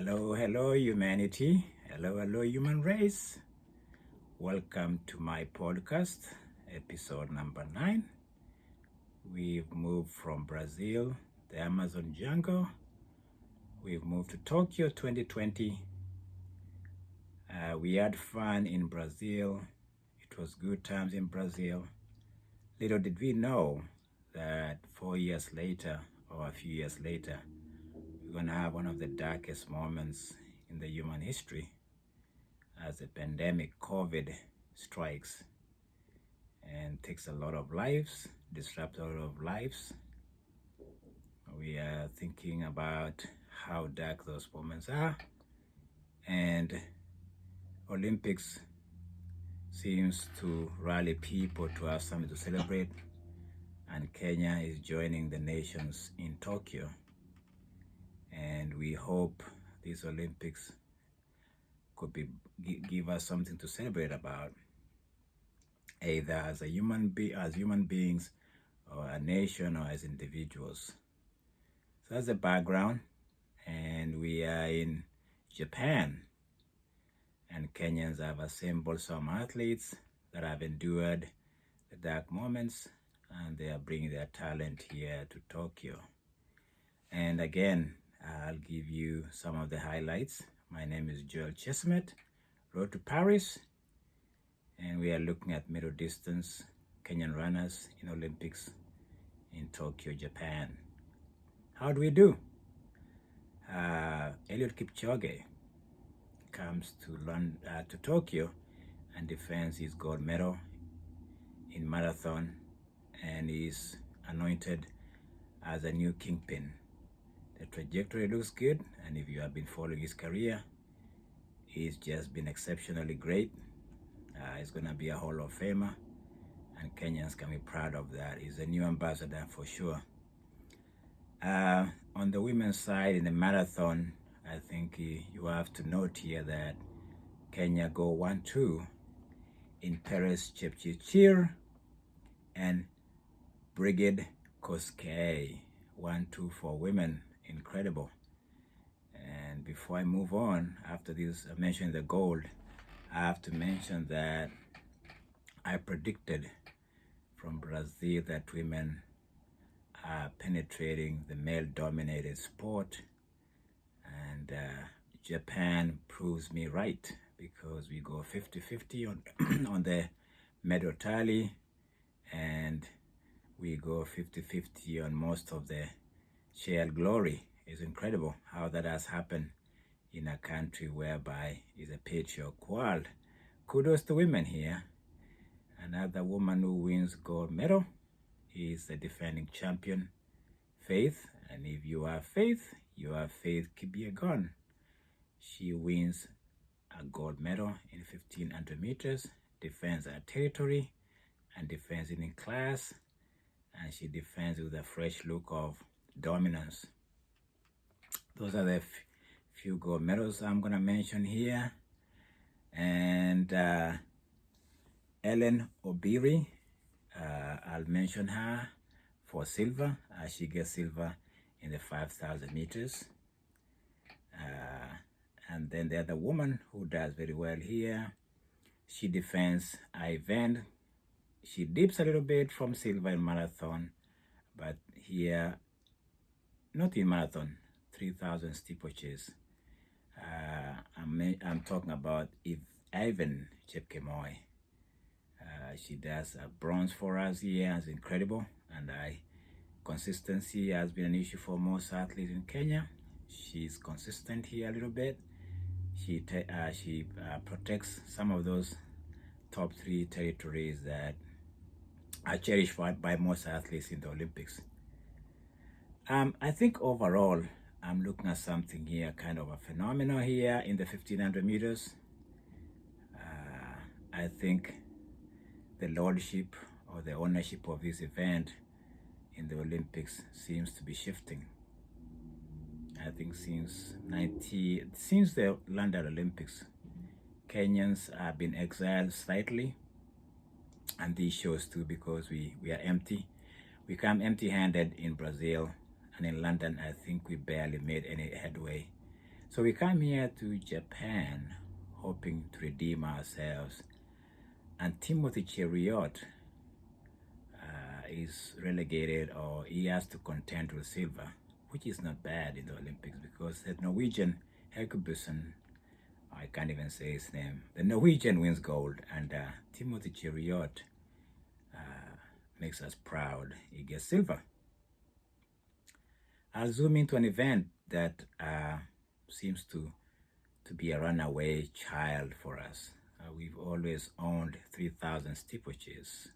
Hello, humanity. Hello, human race. Welcome to my podcast, episode number 9. We've moved from Brazil, the Amazon jungle. We've moved to Tokyo 2020. We had fun in Brazil. It was good times in Brazil. Little did we know that 4 years later, or a few years later, we're going to have one of the darkest moments in the human history as the pandemic COVID strikes and takes a lot of lives, disrupts a lot of lives. We are thinking about how dark those moments are, and Olympics seems to rally people to have something to celebrate, and Kenya is joining the nations in Tokyo. And we hope these Olympics could give us something to celebrate about, either as human beings, or a nation, or as individuals. So that's the background, and we are in Japan, and Kenyans have assembled some athletes that have endured the dark moments, and they are bringing their talent here to Tokyo. And again, I'll give you some of the highlights. My name is Joel Chestnut, Road to Paris, and we are looking at middle distance Kenyan runners in Olympics in Tokyo, Japan. How do we do? Eliud Kipchoge comes to Tokyo and defends his gold medal in marathon, and is anointed as a new kingpin. The trajectory looks good, and if you have been following his career, he's just been exceptionally great. He's going to be a Hall of Famer, and Kenyans can be proud of that. He's a new ambassador for sure. On the women's side, in the marathon, I think you have to note here that Kenya go 1-2 in Perez Chepchirchir and Brigid Kosgei. 1-2 for women. Incredible. And before I move on, after this, I mentioned the gold, I have to mention that I predicted from Brazil that women are penetrating the male-dominated sport, and Japan proves me right, because we go 50-50 on the medal tally, and we go 50-50 on most of the shared glory. Is incredible how that has happened in a country whereby it's a patriarchal world. Kudos to women here. Another woman who wins gold medal is the defending champion, Faith. And if you have Faith, you have Faith Kipyegon. She wins a gold medal in 1500 meters, defends her territory, and defends it in class. And she defends with a fresh look of dominance. Those are the few gold medals I'm going to mention here. And Ellen Obiri, I'll mention her for silver. She gets silver in the 5,000 meters. And then the other woman who does very well here, she defends event. She dips a little bit from silver in marathon, but here, not in marathon, 3,000 steeplechase. I'm talking about Ivan Chepkemoi. She does a bronze for us here. It's incredible, and consistency has been an issue for most athletes in Kenya. She's consistent here a little bit. She protects some of those top 3 territories that are cherished by most athletes in the Olympics. I think overall, I'm looking at something here, kind of a phenomenon here in the 1500 meters. I think the lordship or the ownership of this event in the Olympics seems to be shifting. I think since the London Olympics, Kenyans have been exiled slightly, and this shows too, because we are empty. We come empty-handed in Brazil, and in London, I think we barely made any headway. So we come here to Japan hoping to redeem ourselves, and Timothy Cheruiyot is relegated, or he has to contend with silver, which is not bad in the Olympics, because the Norwegian Helgebussen, I can't even say his name, the Norwegian wins gold, and Timothy Cheruiyot makes us proud. He gets silver. I'll zoom into an event that seems to be a runaway child for us. We've always owned 3,000 steeplechases,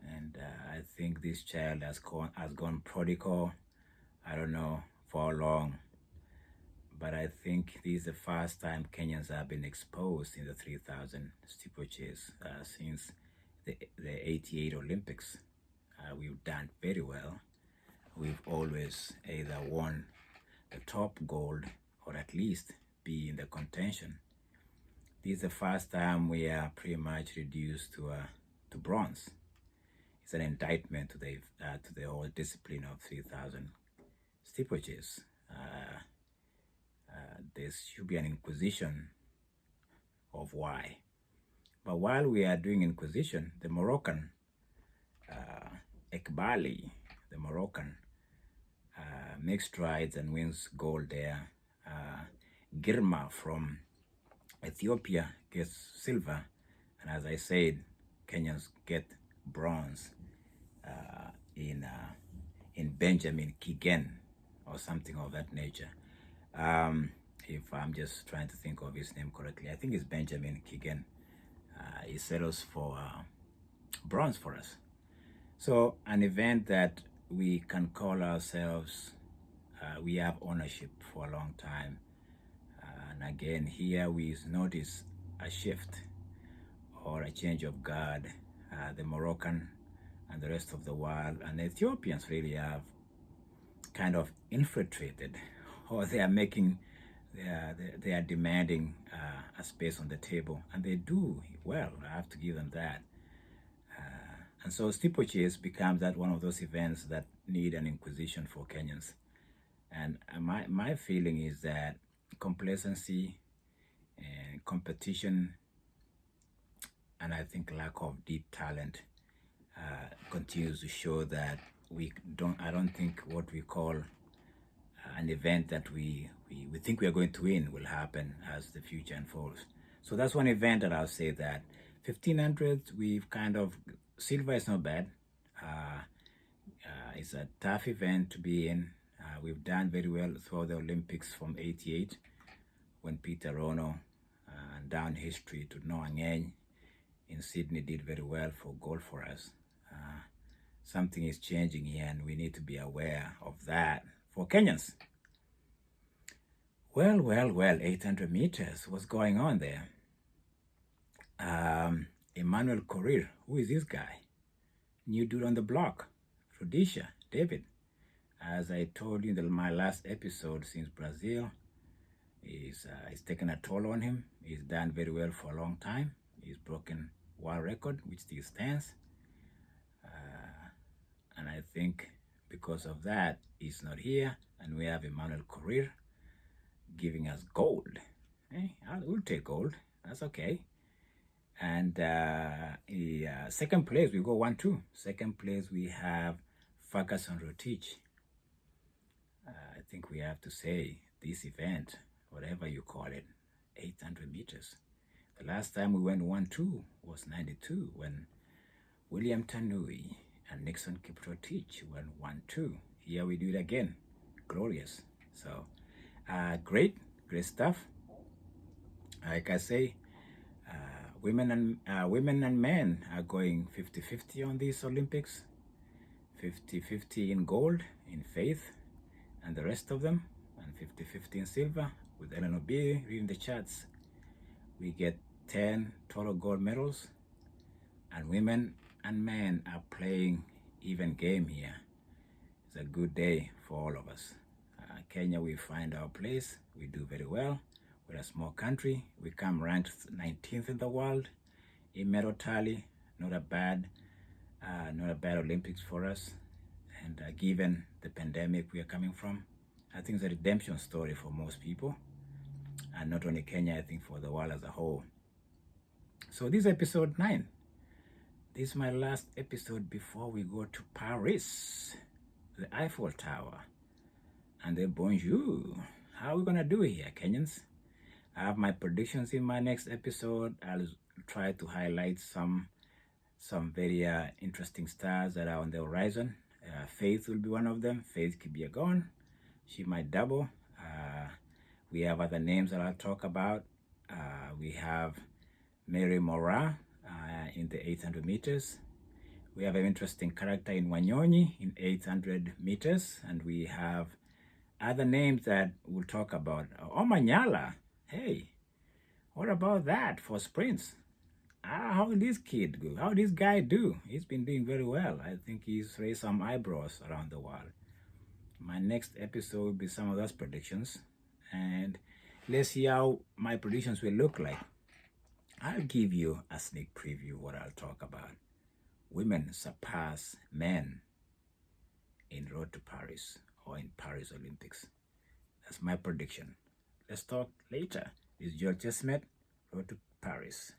and I think this child has gone prodigal. I don't know for how long, but I think this is the first time Kenyans have been exposed in the 3,000 steeplechase since the 88 Olympics. We've done very well. We've always either won the top gold or at least be in the contention. This is the first time we are pretty much reduced to bronze. It's an indictment to the whole discipline of 3,000 steeplechase. There should be an inquisition of why. But while we are doing inquisition, the Moroccan Ekbali, the Moroccan, makes strides and wins gold there. Girma from Ethiopia gets silver, and as I said, Kenyans get bronze in Benjamin Kipchoge or something of that nature. If I'm just trying to think of his name correctly, I think it's Benjamin Kipchoge. He settles for bronze for us. So an event that we can call ourselves, we have ownership for a long time. And again, here we notice a shift or a change of guard. The Moroccan and the rest of the world and the Ethiopians really have kind of infiltrated, or they are making, they are demanding a space on the table, and they do well. I have to give them that. And so steeplechase becomes that one of those events that need an inquisition for Kenyans. And my feeling is that complacency and competition, and I think lack of deep talent continues to show that I don't think what we call an event that we think we are going to win will happen as the future unfolds. So that's one event that I'll say that 1500, we've kind of, silver is not bad. It's a tough event to be in. We've done very well throughout the Olympics from 88, when Peter Rono, and down history to Noah Ngeny in Sydney did very well for gold for us. Something is changing here, and we need to be aware of that for Kenyans. Well, 800 meters. What's going on there? Emmanuel Korir, who is this guy? New dude on the block. Rhodesia, David. As I told you in my last episode, since Brazil is taken a toll on him. He's done very well for a long time. He's broken world record, which still stands. And I think because of that, he's not here. And we have Emmanuel Korir giving us gold. We'll take gold. That's okay. And second place, we go 1-2. Second place, we have Ferguson Rotich. I think we have to say this event, whatever you call it, 800 meters. The last time we went 1-2 was 92, when William Tanui and Nixon Kipchoge went 1-2. Here we do it again. Glorious. So great stuff. Like I say, women and men are going 50-50 on these Olympics. 50-50 in gold, in faith, and the rest of them, and 50-50 in silver. With AWB reading the charts, we get 10 total gold medals, and women and men are playing even game here. It's a good day for all of us. Kenya, we find our place. We do very well. We're a small country. We come ranked 19th in the world in medal tally. Not a bad Olympics for us. And given the pandemic we are coming from, I think it's a redemption story for most people, and not only Kenya, I think for the world as a whole. So this is episode 9. This is my last episode before we go to Paris, the Eiffel Tower, and the bonjour. How are we gonna do it here, Kenyans? I have my predictions in my next episode. I'll try to highlight some very interesting stars that are on the horizon. Faith will be one of them. Faith Kipyegon, she might double. We have other names that I'll talk about. We have Mary Moraa in the 800 meters. We have an interesting character in Wanyonyi in 800 meters. And we have other names that we'll talk about. Omanyala, hey, what about that for sprints? How did this kid go? How did this guy do? He's been doing very well. I think he's raised some eyebrows around the world. My next episode will be some of those predictions. And let's see how my predictions will look like. I'll give you a sneak preview of what I'll talk about. Women surpass men in Road to Paris or in Paris Olympics. That's my prediction. Let's talk later. This is George Chestnut, Road to Paris.